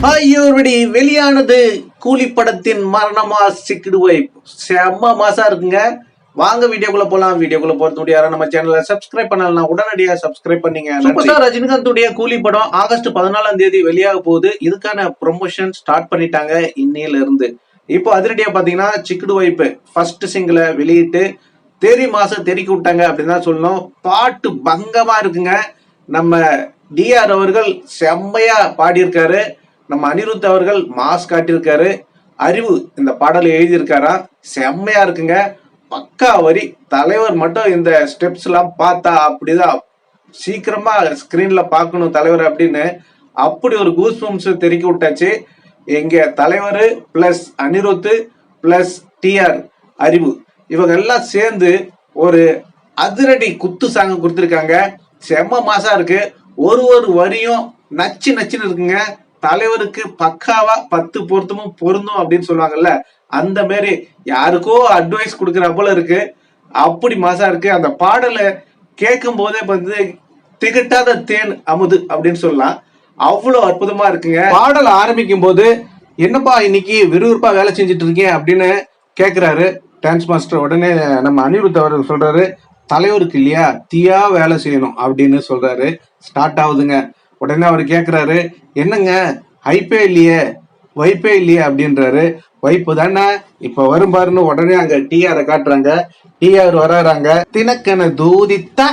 ஐயோடி வெளியானது கூலி படத்தின் மரணமா சிக்கிடு வைப் செம்ம மாசா இருக்குங்க. வாங்க வீடியோக்குள்ள போலாம். வீடியோக்குள்ள போறது முடியாது. நம்ம சேனலை சப்ஸ்கிரைப் பண்ணலாம், உடனடியா சப்ஸ்கிரைப் பண்ணீங்க. சூப்பர் ஸ்டார் ரஜினிகாந்துடைய கூலி படம் ஆகஸ்ட் 14ஆம் தேதி வெளியாக போகுது. இதுக்கான ப்ரொமோஷன் ஸ்டார்ட் பண்ணிட்டாங்க இன்னையில இருந்து. இப்போ அதிரடியா பாத்தீங்கன்னா சிக்கிடு வைப்பு ஃபர்ஸ்ட் சிங்கிளை வெளியிட்டு தெரி மாசம் தெறிக்கி விட்டாங்க அப்படின்னு தான் சொல்லணும். பாட்டு பங்கமா இருக்குங்க. நம்ம டிஆர் அவர்கள் செம்மையா பாடியிருக்காரு. நம்ம அனிருத் அவர்கள் மாஸ் காட்டியிருக்காரு. அறிவு இந்த பாடலை எழுதியிருக்காரா, செம்மையா இருக்குங்க. பக்கா வரி. தலைவர் மட்டும் இந்த ஸ்டெப்ஸ் எல்லாம் பார்த்தா அப்படிதான் சீக்கிரமா ஸ்கிரீன்ல பார்க்கணும் தலைவர் அப்படின்னு அப்படி ஒரு கூஸ் பம்ப்ஸ் தெறிக்கி விட்டாச்சு. எங்க தலைவர் பிளஸ் அனிருத் பிளஸ் டிஆர் அறிவு இவங்க எல்லாம் சேர்ந்து ஒரு அதிரடி குத்து சாங்க கொடுத்துருக்காங்க. செம்ம மாசா இருக்கு. ஒரு ஒரு வரியும் நச்சு நச்சுன்னு இருக்குங்க. தலைவருக்கு பக்காவா 10 பொருத்தமும் பொருந்தும் அப்படின்னு சொல்லுவாங்கல்ல, அந்த மாதிரி யாருக்கோ அட்வைஸ் கொடுக்குற போல இருக்கு. அப்படி மாசா இருக்கு. அந்த பாடலை கேட்கும் போதே வந்து திகட்டாத தேன் அமுது அப்படின்னு சொல்லலாம். அவ்வளவு அற்புதமா இருக்குங்க. பாடல் ஆரம்பிக்கும் போது என்னப்பா இன்னைக்கு விறுவிறுப்பா வேலை செஞ்சுட்டு இருக்கேன் அப்படின்னு கேட்கிறாரு டான்ஸ் மாஸ்டர். உடனே நம்ம அனிருத் அவர் சொல்றாரு, தலைவருக்கு இல்லையா தீயா வேலை செய்யணும் அப்படின்னு சொல்றாரு. ஸ்டார்ட் ஆகுதுங்க. உடனே அவர் கேட்கிறாரு, என்னங்க ஹைப்பே இல்லையே வைப்பே இல்லையே அப்படின்றாரு. வைப்பு தானே இப்ப வரும் பாருன்னு உடனே அங்க டிஆரை காட்டுறாங்க. டிஆர் வர்றாங்க. தினக்கென தூதித்தா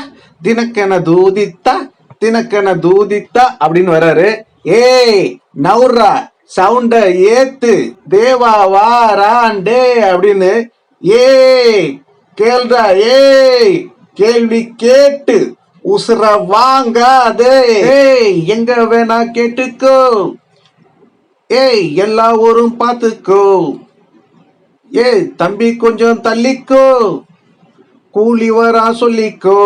தினக்கென தூதித்தா தினக்கென தூதித்தா அப்படின்னு வர்றாரு. ஏய் நவுரா சவுண்ட ஏத்து தேவா வாராண்டே அப்படின்னு. ஏய் கேள்றா, ஏய் கேள்வி கேட்டு உசுர வாங்காதே, ஏய் எங்க வேணா கேட்டுக்கோ, ஏய் எல்லா ஊரும் பாத்துக்கோ, ஏய் தம்பி கொஞ்சம் தள்ளிக்கோ, கூலி வரா சொல்லிக்கோ,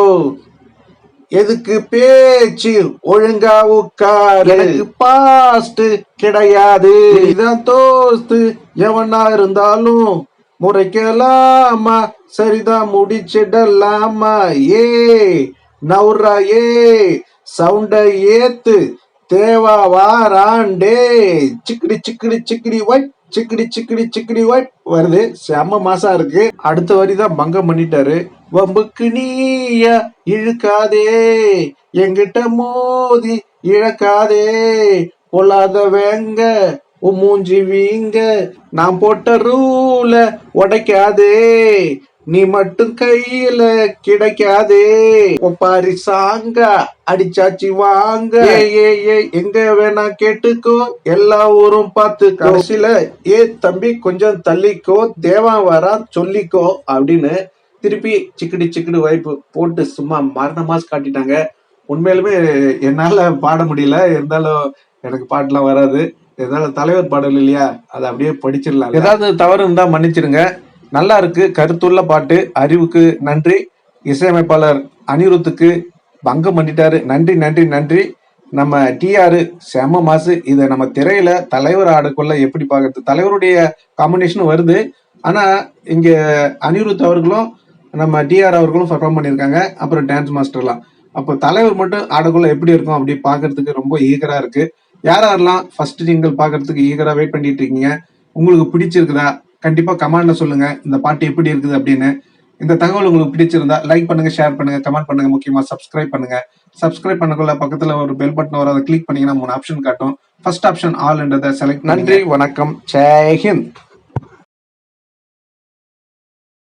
எதுக்கு பேச்சு ஒழுங்கா உட்காரு, எனக்கு பாஸ்ட் கிடையாது, இதான் தோஸ்து எவனா இருந்தாலும் முறைக்கலாமா, சரிதான் முடிச்சிடலாமா, ஏ நவுரா ஏ சவுண்ட ஏத்து தேவா வாராண்டே, சிக்கிடி சிக்கிடி சிக்கிடி வைப் சிக்கிடி சிக்கிடி சிக்கிடி வைப் வருது. செம்ம மாசா இருக்கு. அடுத்த வரிதான் பங்கம் பண்ணிட்டாரு. வம்புக்கு நீயா இழுக்காதே, எங்கிட்ட மோதி இழக்காதே, பொல்லாத வேங்க மூஞ்சி வீங்க, நான் போட்ட ரூல உடைக்காதே, நீ மட்டும் கையில கிடைக்காதே, ஒப்பாரி சாங்க அடிச்சாச்சு வாங்க, எங்க வேணா கேட்டுக்கோ, எல்லா ஊரும் பார்த்து கடைசியில ஏ தம்பி கொஞ்சம் தள்ளிக்கோ, தேவா வரா சொல்லிக்கோ அப்படின்னு திருப்பி சிக்கிடி சிக்கிடி வைப்பு போட்டு சும்மா மரண மாஸ் காட்டிட்டாங்க. உண்மையிலுமே என்னால பாட முடியல. இருந்தாலும் எனக்கு பாட்டுலாம் வராது. இருந்தாலும் தலைவர் பாடல் இல்லையா, அதை அப்படியே படிச்சிடலாம். ஏதாவது தவறு இருந்தா மன்னிச்சிருங்க. நல்லா இருக்கு. கருத்துள்ள பாட்டு. அறிவுக்கு நன்றி. இசையமைப்பாளர் அனிருத்துக்கு பங்கம் பண்ணிட்டாரு. நன்றி நன்றி நன்றி. நம்ம டிஆர் செம மாசு. இதை நம்ம திரையில தலைவர் ஆடக்குள்ள எப்படி பாக்குறது? தலைவருடைய காம்பினேஷன் வருது. ஆனா இங்க அனிருத் அவர்களும் நம்ம டிஆர் அவர்களும் பர்ஃபார்ம் பண்ணியிருக்காங்க. அப்புறம் டான்ஸ் மாஸ்டர்லாம். அப்போ தலைவர் மட்டும் ஆடக்குள்ள எப்படி இருக்கும் அப்படி பாக்குறதுக்கு ரொம்ப ஈகரா இருக்கு. யாரெல்லாம் ஃபர்ஸ்ட் சிங்கிள் பாக்குறதுக்கு ஈகரா வெயிட் பண்ணிட்டு இருக்கீங்க? உங்களுக்கு பிடிச்சிருக்குதா? கண்டிப்பா கமெண்ட்ல சொல்லுங்க இந்த பாட்டு எப்படி இருக்குது அப்படின்னு. இந்த தகவல் உங்களுக்கு பிடிச்சிருந்தா லைக் பண்ணுங்க, ஷேர் பண்ணுங்க, கமெண்ட் பண்ணுங்க, முக்கியமா சப்ஸ்கிரைப் பண்ணுங்க. சப்ஸ்கிரைப் பண்ணக்குள்ள பக்கத்துல ஒரு பெல் பட்டன் வரும். அதை கிளிக் பண்ணீங்கன்னா 3 ஆப்ஷன் காட்டும். ஃபர்ஸ்ட் ஆப்ஷன் ஆல் என்றதை செலக்ட். நன்றி, வணக்கம், ஜெய் ஹிந்த்.